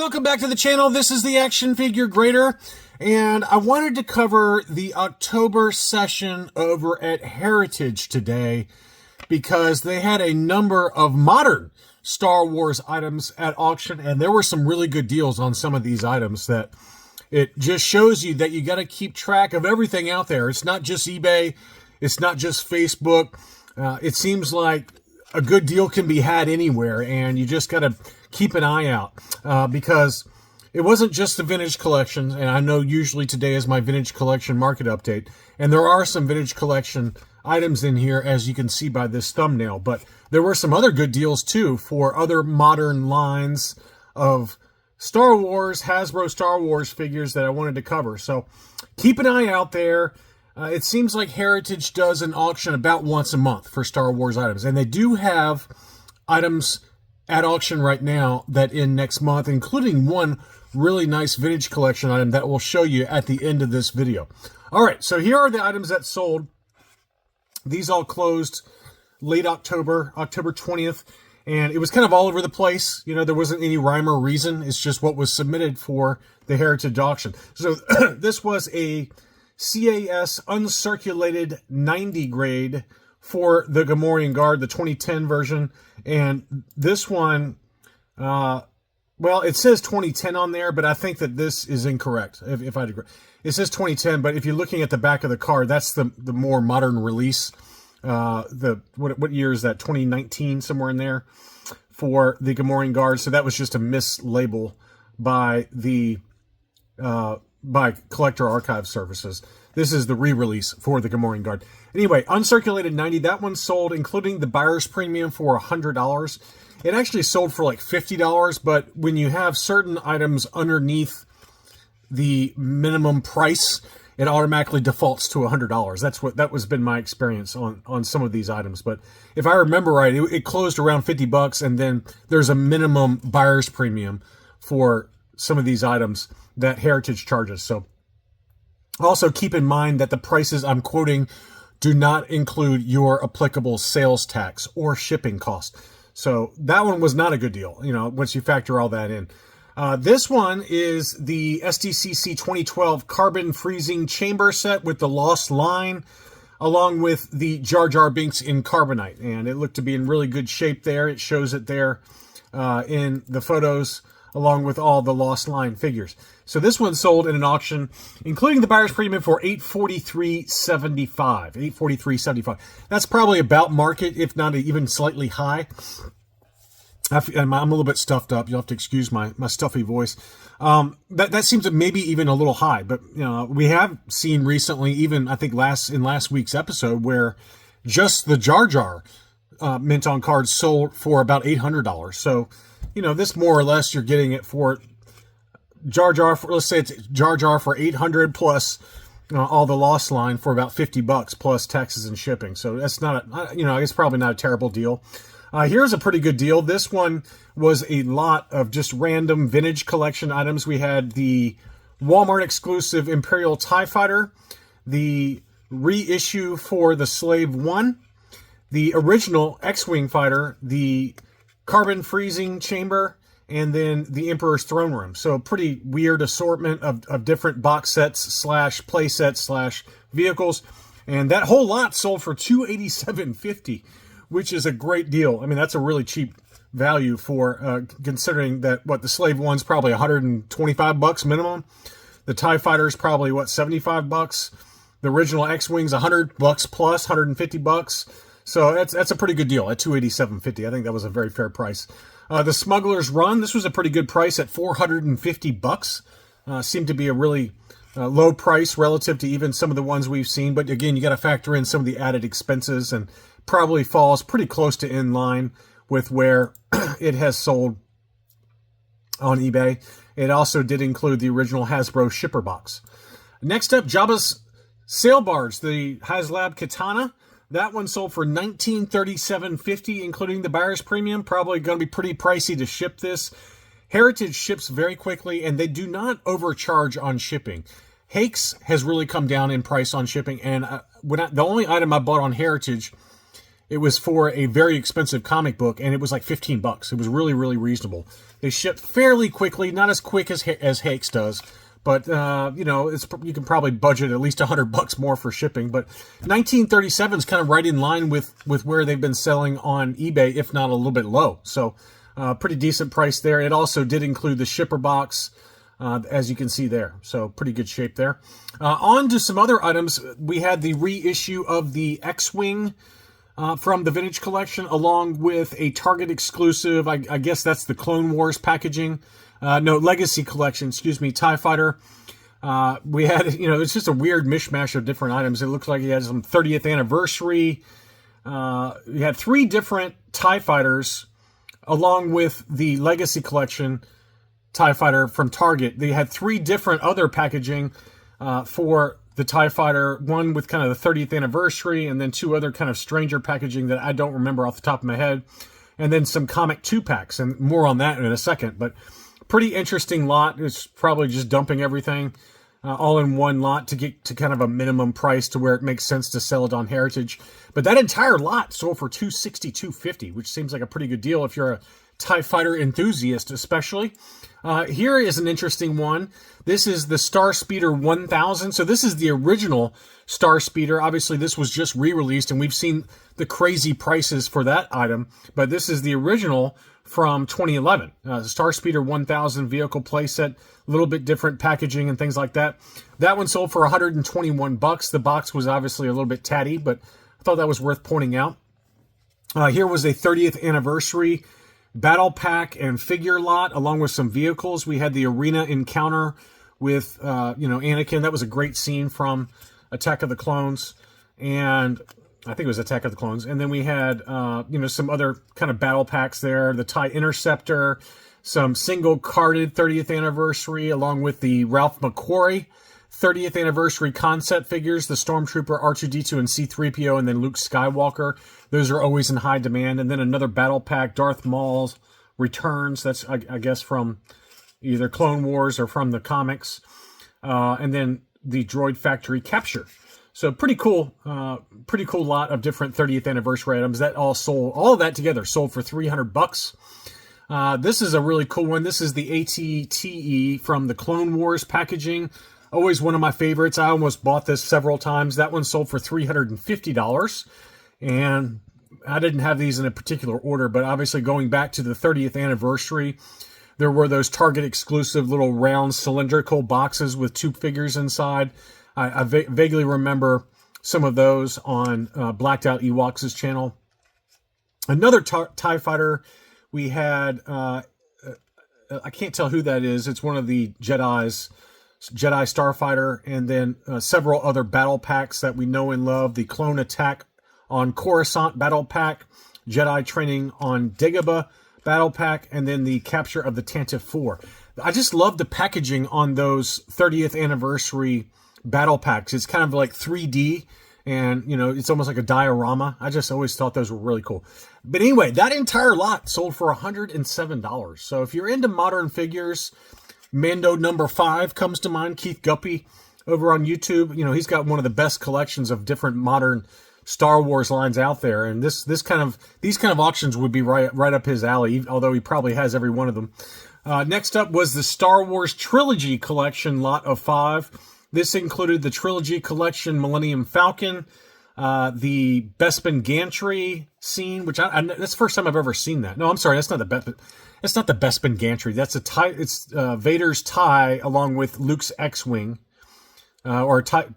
Welcome back to the channel. This is the Action Figure Grader, and I wanted to cover the October session over at Heritage today because they had a number of modern Star Wars items at auction, and there were some really good deals on some of these items that it just shows you that you got to keep track of everything out there. It's not just eBay. It's not just Facebook. It seems like a good deal can be had anywhere, and you just got to keep an eye out because it wasn't just the vintage collection, and I know usually today is my vintage collection market update, and there are some vintage collection items in here, as you can see by this thumbnail, but there were some other good deals too for other modern lines of Star Wars, Hasbro Star Wars figures that I wanted to cover. So keep an eye out there. It seems like Heritage does an auction about once a month for Star Wars items, and they do have items at auction right now that end next month, including one really nice vintage collection item that we'll show you at the end of this video. All right, so here are the items that sold. These all closed late October, October 20th, and it was kind of all over the place. You know, there wasn't any rhyme or reason. It's just what was submitted for the Heritage auction. So this was a CAS uncirculated 90 grade for the Gamorrean Guard, the 2010 version. And this one, well, it says 2010 on there, but I think that this is incorrect, if I'd agree. It says 2010, but if you're looking at the back of the card, that's the more modern release. What year is that? 2019, somewhere in there, for the Gamorrean Guard. So that was just a mislabel by the by Collector Archive Services. This is the re-release for the Gamorrean Guard. Anyway, uncirculated 90, that one sold, including the buyer's premium, for $100. It actually sold for like $50, but when you have certain items underneath the minimum price, it automatically defaults to $100. That was been my experience on some of these items. But if I remember right, it closed around $50, and then there's a minimum buyer's premium for some of these items that Heritage charges. So also keep in mind that the prices I'm quoting do not include your applicable sales tax or shipping cost. So that one was not a good deal, you know, once you factor all that in. This one is the SDCC 2012 Carbon Freezing Chamber set with the Lost Line, along with the Jar Jar Binks in Carbonite. And it looked to be in really good shape there. It shows it there in the photos, along with all the Lost Line figures. So this one sold in an auction, including the buyer's premium, for $843.75. $843.75. That's probably about market, if not even slightly high. I'm a little bit stuffed up. You'll have to excuse my stuffy voice. That seems maybe even a little high, but you know, we have seen recently, even I think in last week's episode, where just the Jar Jar mint on cards sold for about $800. So, you know, this more or less you're getting it for Jar Jar. Let's say it's Jar Jar for $800 plus all the Lost Line for about $50 plus taxes and shipping. So that's not, it's probably not a terrible deal. Here's a pretty good deal. This one was a lot of just random vintage collection items. We had the Walmart exclusive Imperial TIE Fighter, the reissue for the Slave One, the original X-Wing fighter, the Carbon Freezing Chamber, and then the Emperor's Throne Room. So a pretty weird assortment of different box sets / play sets / vehicles. And that whole lot sold for $287.50, which is a great deal. I mean, that's a really cheap value for considering that the Slave One's probably $125 minimum. The TIE Fighter's probably $75. The original X-Wing's $100 plus, $150. So that's a pretty good deal at $287.50. I think that was a very fair price. The Smuggler's Run, this was a pretty good price at $450. Seemed to be a really low price relative to even some of the ones we've seen. But again, you got to factor in some of the added expenses, and probably falls pretty close to in line with where it has sold on eBay. It also did include the original Hasbro shipper box. Next up, Jabba's Sail Barge, the Haslab Katana. That one sold for $1937.50, including the buyer's premium. Probably going to be pretty pricey to ship this. Heritage ships very quickly, and they do not overcharge on shipping. Hakes has really come down in price on shipping, and the only item I bought on Heritage it was for a very expensive comic book, and it was like $15. It was really, really reasonable. They shipped fairly quickly, not as quick as Hakes does, but you know, you can probably budget at least $100 more for shipping. But 1937 is kind of right in line with where they've been selling on eBay, if not a little bit low. So pretty decent price there. It also did include the shipper box, as you can see there. So pretty good shape there. On to some other items. We had the reissue of the X-Wing from the Vintage Collection, along with a Target exclusive. I guess that's the Clone Wars packaging. No, Legacy Collection, excuse me, TIE Fighter. We had, you know, it's just a weird mishmash of different items. It looks like he had some 30th anniversary. We had 3 different TIE Fighters, along with the Legacy Collection TIE Fighter from Target. They had 3 different other packaging for the TIE Fighter, one with kind of the 30th anniversary, and then 2 other kind of stranger packaging that I don't remember off the top of my head, and then some comic 2-packs, and more on that in a second. But pretty interesting lot. It's probably just dumping everything all in one lot to get to kind of a minimum price to where it makes sense to sell it on Heritage. But that entire lot sold for $260, $250, which seems like a pretty good deal if you're a TIE Fighter enthusiast, especially. Here is an interesting one. This is the Star Speeder 1000. So this is the original Star Speeder. Obviously, this was just re-released, and we've seen the crazy prices for that item. But this is the original from 2011. The Star Speeder 1000 vehicle playset, a little bit different packaging and things like that. That one sold for $121. The box was obviously a little bit tatty, but I thought that was worth pointing out. Here was a 30th anniversary battle pack and figure lot, along with some vehicles. We had the arena encounter with, you know, Anakin. That was a great scene from Attack of the Clones, and I think it was Attack of the Clones. And then we had, you know, some other kind of battle packs there. The TIE Interceptor, some single carded 30th anniversary, along with the Ralph McQuarrie 30th anniversary concept figures, the Stormtrooper, R2-D2, and C-3PO, and then Luke Skywalker. Those are always in high demand. And then another battle pack, Darth Maul Returns. That's, I guess, from either Clone Wars or from the comics. And then the Droid Factory Capture. So pretty cool lot of different 30th anniversary items. That all sold, all of that together sold for $300. This is a really cool one. This is the ATTE from the Clone Wars packaging. Always one of my favorites. I almost bought this several times. That one sold for $350. And I didn't have these in a particular order, but obviously going back to the 30th anniversary, there were those Target exclusive little round cylindrical boxes with 2 figures inside. I vaguely remember some of those on Blacked Out Ewoks' channel. Another TIE Fighter we had, I can't tell who that is. It's one of the Jedi Starfighter, and then several other battle packs that we know and love. The Clone Attack on Coruscant battle pack, Jedi Training on Dagobah battle pack, and then the Capture of the Tantive 4. I just love the packaging on those 30th anniversary battle packs. It's kind of like 3D, and you know, it's almost like a diorama. I just always thought those were really cool. But anyway, that entire lot sold for $107. So if you're into modern figures, Mando number 5 comes to mind. Keith Guppy over on YouTube. You know, he's got one of the best collections of different modern Star Wars lines out there, and these kind of auctions would be right up his alley, although he probably has every one of them. Next up was the Star Wars Trilogy Collection lot of 5. This included the Trilogy Collection Millennium Falcon, the Bespin Gantry scene, which that's the first time I've ever seen that. No, I'm sorry, that's not the Bespin Gantry. That's a tie. It's Vader's tie along with Luke's X-wing, or a TIE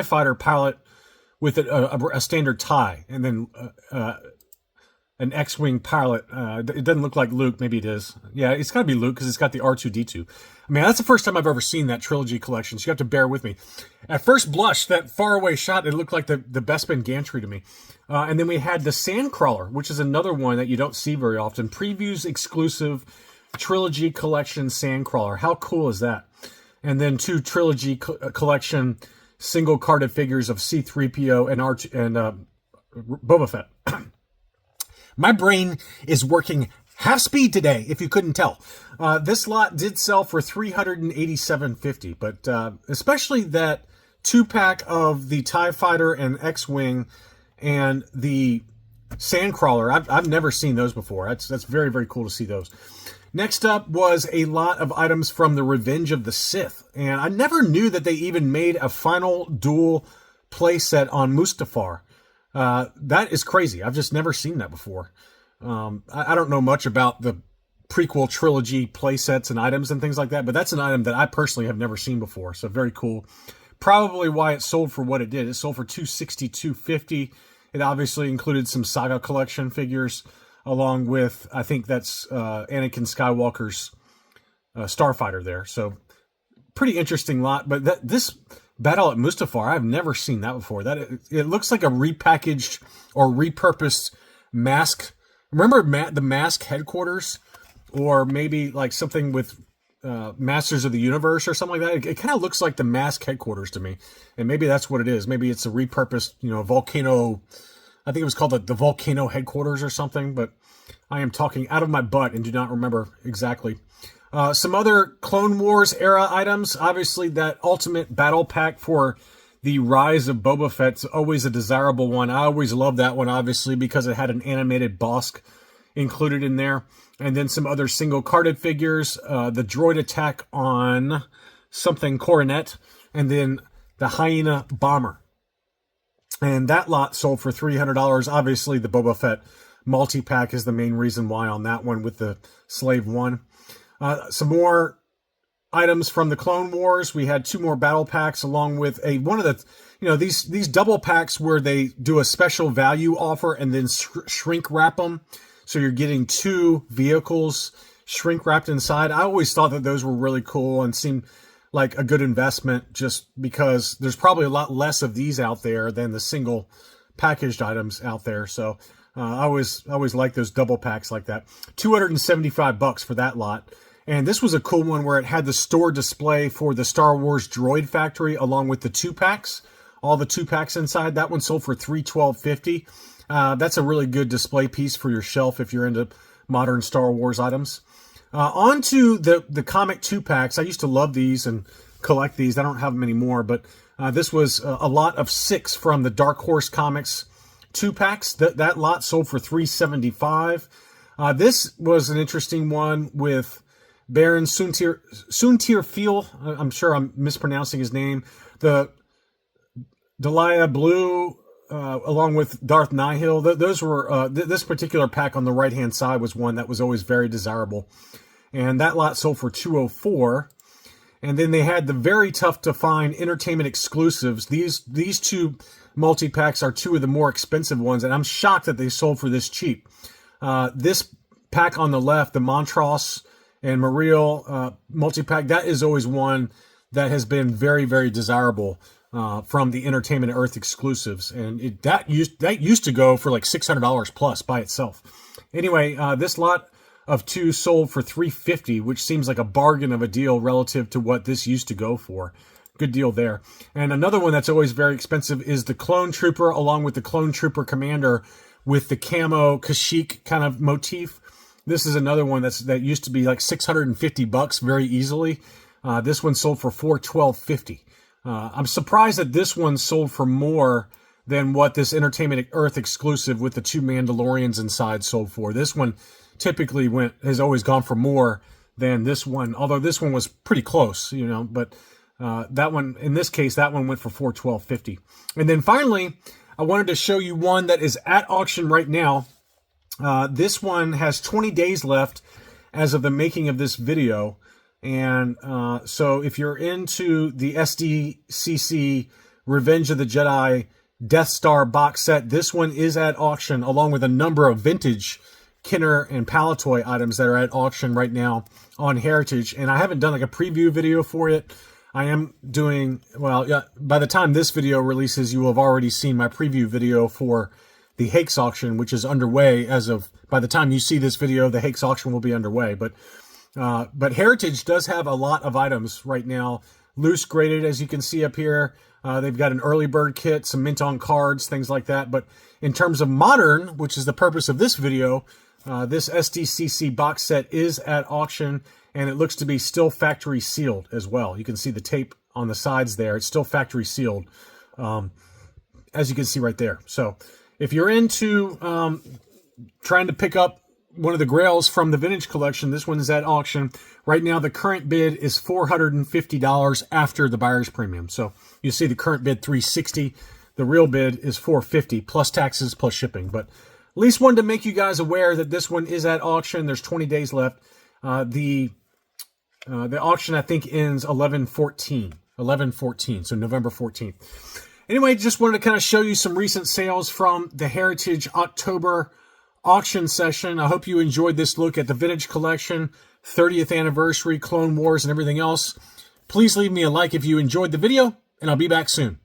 Fighter pilot with a standard tie, and then an X-wing pilot. It doesn't look like Luke. Maybe it is. Yeah, it's got to be Luke because it's got the R2-D2. I mean, that's the first time I've ever seen that Trilogy Collection, so you have to bear with me. At first blush, that faraway shot, it looked like the Bespin Gantry to me. And then we had the Sandcrawler, which is another one that you don't see very often. Previews exclusive Trilogy Collection Sandcrawler. How cool is that? And then 2 Trilogy Collection single carded figures of C-3PO and Boba Fett. My brain is working half speed today, if you couldn't tell. This lot did sell for $387.50, but especially that 2-pack of the TIE Fighter and X-Wing and the Sandcrawler. I've never seen those before. That's very, very cool to see those. Next up was a lot of items from the Revenge of the Sith. And I never knew that they even made a final duel playset on Mustafar. That is crazy. I've just never seen that before. I don't know much about the prequel trilogy playsets and items and things like that, but that's an item that I personally have never seen before. So very cool. Probably why it sold for what it did. It sold for $260, $250. It obviously included some Saga Collection figures, along with, I think that's Anakin Skywalker's Starfighter there. So pretty interesting lot. But this Battle at Mustafar, I've never seen that before. It looks like a repackaged or repurposed mask. Remember the mask headquarters? Or maybe like something with Masters of the Universe or something like that. It kind of looks like the mask headquarters to me. And maybe that's what it is. Maybe it's a repurposed, volcano. I think it was called the Volcano Headquarters or something, but I am talking out of my butt and do not remember exactly. Some other Clone Wars era items. Obviously, that Ultimate Battle Pack for the Rise of Boba Fett's always a desirable one. I always love that one, obviously, because it had an animated Bosk included in there. And then some other single-carded figures. The Droid Attack on something Coronet. And then the Hyena Bomber. And that lot sold for $300. Obviously, the Boba Fett multi-pack is the main reason why on that one with the Slave 1. Some more items from the Clone Wars. We had 2 more battle packs along with one of the, these double packs where they do a special value offer and then shrink wrap them. So you're getting 2 vehicles shrink wrapped inside. I always thought that those were really cool and seemed like a good investment just because there's probably a lot less of these out there than the single packaged items out there. So I always like those double packs like that. $275 for that lot. And this was a cool one where it had the store display for the Star Wars Droid Factory along with the 2 packs, all the 2 packs inside. That one sold for $312.50. That's a really good display piece for your shelf if you're into modern Star Wars items. On to the comic 2 packs. I used to love these and collect these. I don't have them anymore, but this was a lot of 6 from the Dark Horse Comics 2 packs. That lot sold for $375. This was an interesting one with Baron Soontir Feel. I'm sure I'm mispronouncing his name. The Delia Blue, along with Darth Nihil. Those were this particular pack on the right-hand side was one that was always very desirable. And that lot sold for $204. And then they had the very tough to find entertainment exclusives. These 2 multi-packs are 2 of the more expensive ones, and I'm shocked that they sold for this cheap. This pack on the left, the Montross and Mariel multi-pack, that is always one that has been very, very desirable from the Entertainment Earth exclusives. And that used to go for like $600 plus by itself. Anyway, this lot of 2 sold for $350, which seems like a bargain of a deal relative to what this used to go for. Good deal there. And another one that's always very expensive is the Clone Trooper, along with the Clone Trooper Commander with the camo Kashyyyk kind of motif. This is another one that used to be like $650 very easily. This one sold for $412.50. I'm surprised that this one sold for more than what this Entertainment Earth exclusive with the 2 Mandalorians inside sold for. This one typically has always gone for more than this one, although this one was pretty close, but that one, in this case, that one went for $412.50. And then finally, I wanted to show you one that is at auction right now. This one has 20 days left as of the making of this video. And so if you're into the SDCC Revenge of the Jedi Death Star box set, this one is at auction along with a number of vintage Kenner and Palatoy items that are at auction right now on Heritage. And I haven't done like a preview video for it. I am doing, by the time this video releases, you will have already seen my preview video for the Hakes auction, which is underway by the time you see this video, the Hakes auction will be underway. But Heritage does have a lot of items right now, loose graded, as you can see up here. They've got an early bird kit, some mint on cards, things like that. But in terms of modern, which is the purpose of this video, this SDCC box set is at auction, and it looks to be still factory sealed as well. You can see the tape on the sides there. It's still factory sealed, as you can see right there. So If you're into trying to pick up one of the grails from the vintage collection, this one is at auction. Right now, the current bid is $450 after the buyer's premium. So you see the current bid $360. The real bid is $450 plus taxes plus shipping. But at least wanted to make you guys aware that this one is at auction. There's 20 days left. The auction, I think, ends 11/14, so November 14th. Anyway, just wanted to kind of show you some recent sales from the Heritage October auction session. I hope you enjoyed this look at the vintage collection, 30th anniversary, Clone Wars, and everything else. Please leave me a like if you enjoyed the video, and I'll be back soon.